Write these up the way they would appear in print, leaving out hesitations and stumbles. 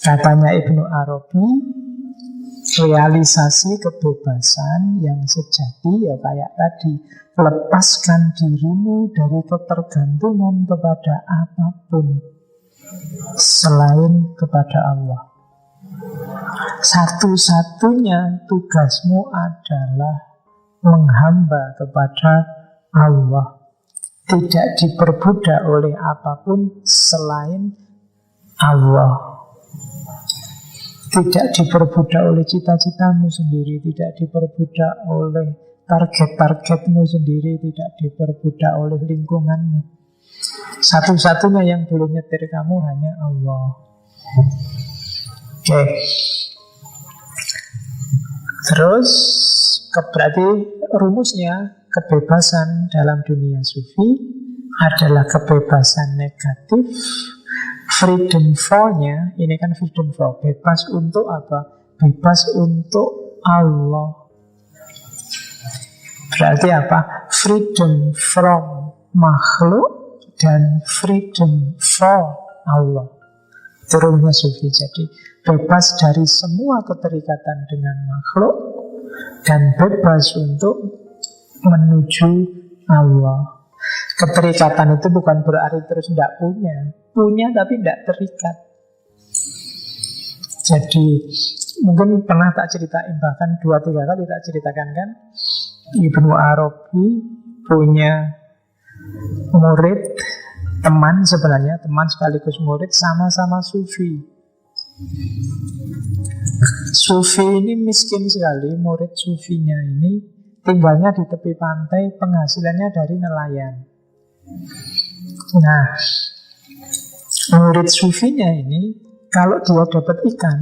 Katanya Ibnu Arabi, realisasi kebebasan yang sejati ya kayak tadi, lepaskan dirimu dari ketergantungan kepada apapun selain kepada Allah. Satu-satunya tugasmu adalah menghamba kepada Allah, tidak diperbudak oleh apapun selain Allah. Tidak diperbudak oleh cita-citamu sendiri, tidak diperbudak oleh target-targetmu sendiri, tidak diperbudak oleh lingkunganmu. Satu-satunya yang boleh nyetir kamu hanya Allah. Oke. Terus berarti rumusnya kebebasan dalam dunia sufi adalah kebebasan negatif. Freedom for-nya, ini kan freedom for, bebas untuk apa? Bebas untuk Allah. Berarti apa? Freedom from makhluk dan freedom for Allah. Itu rumusnya sufi. Jadi bebas dari semua keterikatan dengan makhluk dan bebas untuk menuju Allah. Keterikatan itu bukan berarti terus tidak punya. Punya tapi tidak terikat. Jadi mungkin pernah tak ceritain, bahkan 2-3 kali tak ceritakan kan, Ibnu Arabi punya murid, teman sebenarnya, teman sekaligus murid, sama-sama sufi. Sufi ini miskin sekali, murid sufinya ini tinggalnya di tepi pantai, penghasilannya dari nelayan. Nah, murid sufinya ini kalau dia dapat ikan,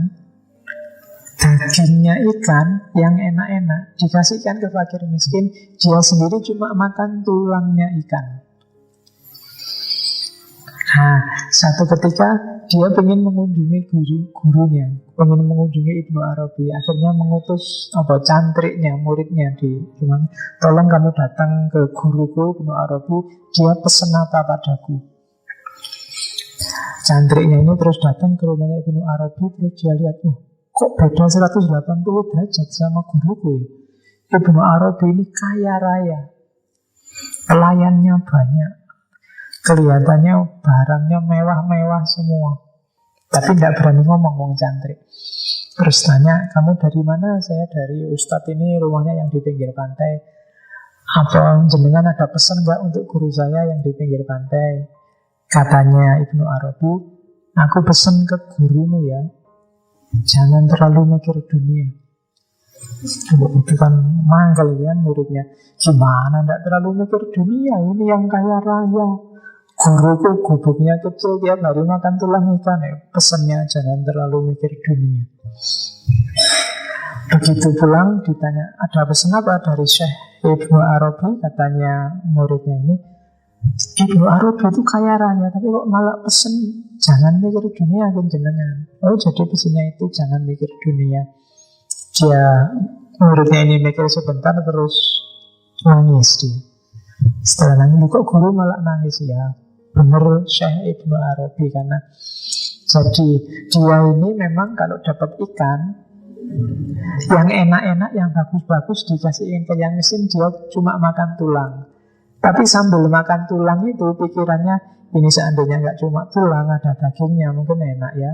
dagingnya ikan yang enak-enak dikasihkan ke fakir miskin, dia sendiri cuma makan tulangnya ikan. Nah, satu ketika dia ingin mengunjungi gurunya, ingin mengunjungi Ibnu Arabi. Akhirnya mengutus cantriknya, muridnya di rumah. Tolong kamu datang ke guruku Ibnu Arabi, dia pesan apa padaku. Cantriknya ini terus datang ke rumahnya Ibnu Arabi. Terus dia lihat, kok beda 180 derajat sama guruku ya? Ibnu Arabi ini kaya raya, pelayannya banyak, kelihatannya barangnya mewah-mewah semua, tapi tidak berani ngomong wong cantrik. Terus tanya, kamu dari mana? Saya dari Ustadz ini, rumahnya yang di pinggir pantai. Apa jenengan ada pesan nggak untuk guru saya yang di pinggir pantai? Katanya Ibnu Arabi, aku pesan ke gurumu ya, jangan terlalu mikir dunia. Itu kan mangkel kan muridnya. Gimana tidak terlalu mikir dunia? Ini yang kaya raya. Guruku gubuknya kecil, tiap hari makan tulang ikan ya. Pesannya jangan terlalu mikir dunia. Begitu pulang ditanya, ada pesan apa dari Syekh Ibnu Arabi? Katanya muridnya ini, Ibnu Arabi itu kaya raya, tapi kok malah pesen jangan mikir dunia kan jenengan. Oh, jadi pesannya itu jangan mikir dunia. Dia, muridnya ini mikir sebentar terus nangis dia. Setelah nangis, kok guru malah nangis ya? Benar Syekh Ibnu Arabi, karena jadi dia ini memang kalau dapat ikan yang enak-enak, yang bagus-bagus dikasihin ke yang miskin, dia cuma makan tulang. Tapi sambil makan tulang itu pikirannya, ini seandainya nggak cuma tulang, ada dagingnya, mungkin enak ya.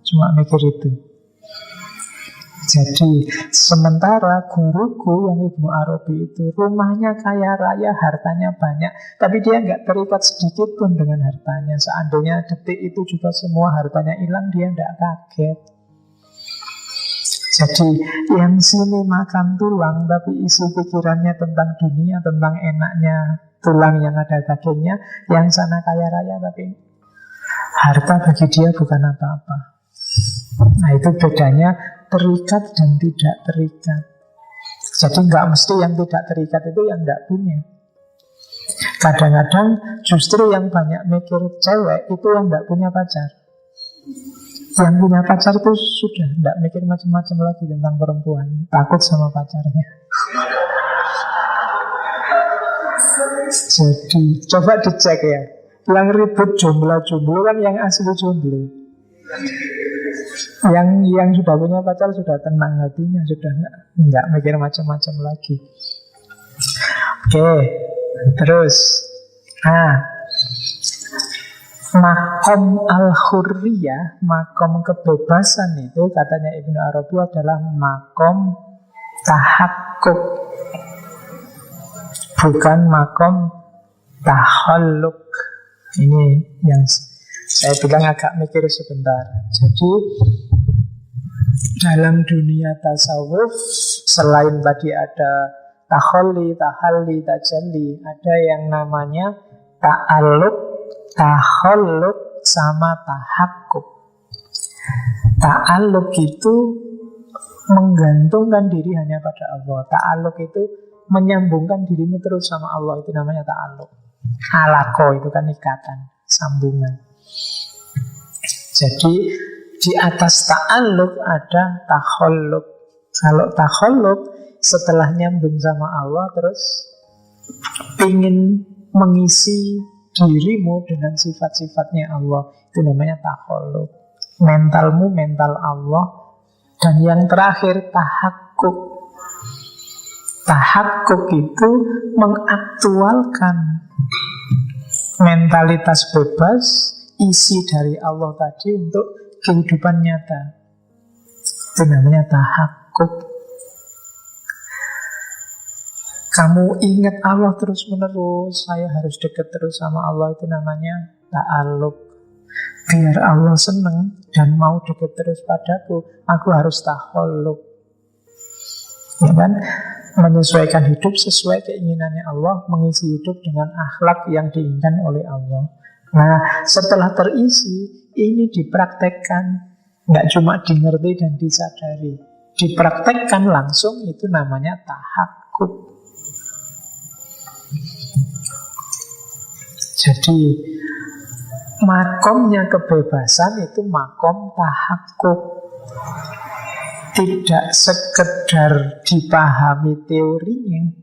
Cuma mikir itu. Jadi sementara guruku yang Ibnu Arabi itu rumahnya kaya raya, hartanya banyak, tapi dia nggak terikat sedikit pun dengan hartanya. Seandainya detik itu juga semua hartanya hilang, dia nggak kaget. Jadi yang sini makan tulang, tapi isi pikirannya tentang dunia, tentang enaknya tulang yang ada dagingnya. Yang sana kaya raya, tapi harta bagi dia bukan apa-apa. Nah, itu bedanya terikat dan tidak terikat. Jadi nggak mesti yang tidak terikat itu yang nggak punya. Kadang-kadang justru yang banyak mikir cewek itu yang nggak punya pacar. Yang punya pacar itu sudah nggak mikir macam-macam lagi tentang perempuan, takut sama pacarnya. Jadi coba dicek ya, yang ribut jomblo-jomblo kan yang asli jomblo. Yang sudah punya pacar sudah tenang hatinya, sudah nggak mikir macam-macam lagi. Oke, terus makom al-hurriyah, makom kebebasan itu katanya Ibnu Arabi adalah makom tahakkuk, bukan makom tahalluk. Ini yang saya bilang agak mikir sebentar. Jadi dalam dunia tasawuf, selain tadi ada tahalli, tahalli, tajalli, ada yang namanya ta'alluq, tahalluk, sama tahakkuk. Ta'alluq itu menggantungkan diri hanya pada Allah. Ta'alluq itu menyambungkan dirimu terus sama Allah, itu namanya ta'alluq. Alaqo itu kan ikatan, sambungan. Jadi di atas ta'alluq ada tahalluk. Kalau tahalluk setelah nyambung sama Allah terus ingin mengisi dirimu dengan sifat-sifatnya Allah, itu namanya tahalluk. Mentalmu mental Allah. Dan yang terakhir tahakkuk. Tahakkuk itu mengaktualkan mentalitas bebas, isi dari Allah tadi untuk kehidupan nyata. Itu namanya tahakkuk. Kamu ingat Allah terus menerus, saya harus dekat terus sama Allah, itu namanya ta'alluq. Biar Allah senang dan mau dekat terus padaku, aku harus tahalluk. Ya kan? Menyesuaikan hidup sesuai keinginannya Allah, mengisi hidup dengan akhlak yang diinginkan oleh Allah. Nah, setelah terisi, ini dipraktekkan, nggak cuma dimengerti dan disadari, dipraktekkan langsung, itu namanya tahakkuk. Jadi makomnya kebebasan itu makom tahakkuk. Tidak sekedar dipahami teorinya,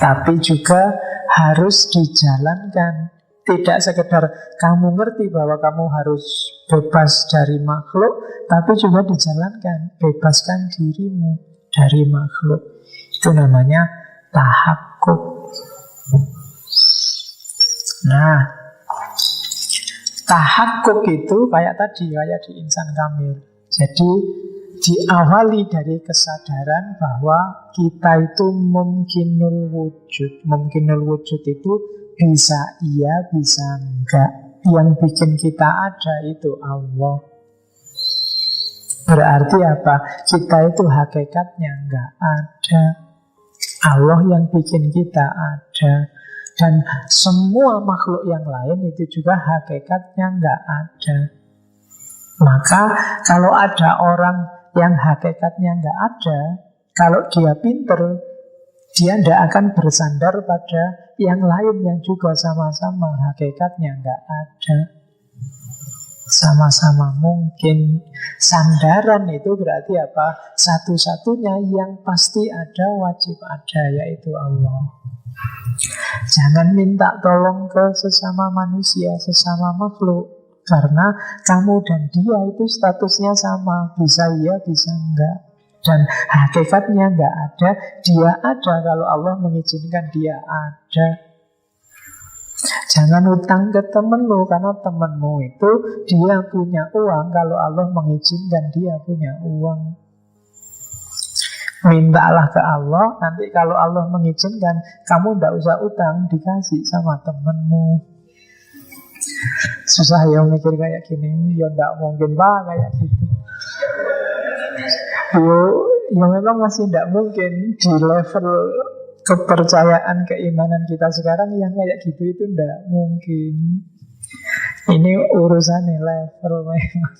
tapi juga harus dijalankan. Tidak sekedar kamu ngerti bahwa kamu harus bebas dari makhluk, tapi juga dijalankan. Bebaskan dirimu dari makhluk. Itu namanya tahakkuk. Nah, tahakkuk itu kayak tadi, kayak di Insan Kamil. Jadi diawali dari kesadaran bahwa kita itu mungkinul wujud. Mungkinul wujud itu bisa iya, bisa enggak. Yang bikin kita ada itu Allah. Berarti apa? Kita itu hakikatnya enggak ada. Allah yang bikin kita ada. Dan semua makhluk yang lain itu juga hakikatnya enggak ada. Maka kalau ada orang yang hakikatnya enggak ada, kalau dia pinter, dia tidak akan bersandar pada yang lain yang juga sama-sama hakikatnya enggak ada. Sama-sama mungkin. Sandaran itu berarti apa? Satu-satunya yang pasti ada, wajib ada, yaitu Allah. Jangan minta tolong ke sesama manusia, sesama makhluk. Karena kamu dan dia itu statusnya sama. Bisa iya, bisa enggak. Dan hakikatnya enggak ada. Dia ada kalau Allah mengizinkan dia ada. Jangan utang ke temenmu, karena temenmu itu dia punya uang kalau Allah mengizinkan dia punya uang. Mintalah ke Allah, nanti kalau Allah mengizinkan, kamu tidak usah utang, dikasih sama temenmu. Susah ya mikir kayak gini. Ya tidak mungkin pak kayak gitu. Ya memang masih tidak mungkin. Di level kepercayaan, keimanan kita sekarang, yang kayak gitu itu tidak mungkin. Ini urusannya level memang.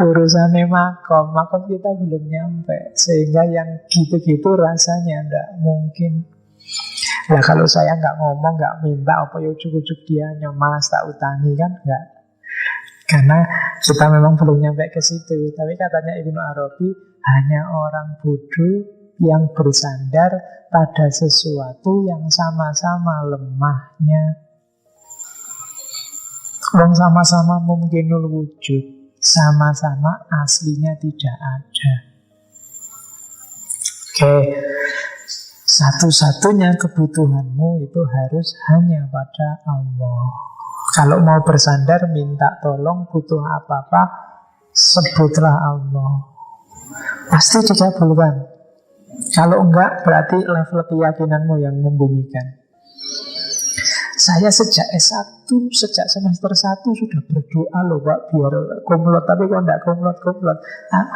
Urusannya makom. Makom kita belum nyampe, sehingga yang gitu-gitu rasanya tidak mungkin. Nah kalau saya nggak ngomong, nggak minta, apa ya ujuk-ujuk dia nyomas tak utangi, kan nggak. Karena kita memang belum nyampe ke situ. Tapi katanya Ibnu Arabi, hanya orang bodoh yang bersandar pada sesuatu yang sama-sama lemahnya. Wong sama-sama mungkinul wujud, sama-sama aslinya tidak ada. Oke, satu-satunya kebutuhanmu itu harus hanya pada Allah. Kalau mau bersandar, minta tolong, butuh apa-apa, sebutlah Allah. Pasti dikabulkan. Kalau enggak, berarti level keyakinanmu yang membunyikan. Saya sejak S1, sejak semester 1 sudah berdoa loh Pak, biar kumlot, tapi kok enggak kumlot-kumlot. Nah,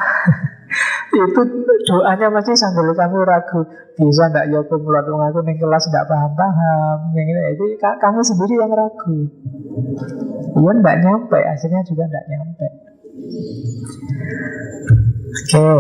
itu doanya masih sambil kamu ragu, bisa enggak ya kumlot, aku ning kelas enggak paham-paham. Itu kamu sendiri yang ragu. Iya enggak nyampe, hasilnya juga enggak nyampe. Oke.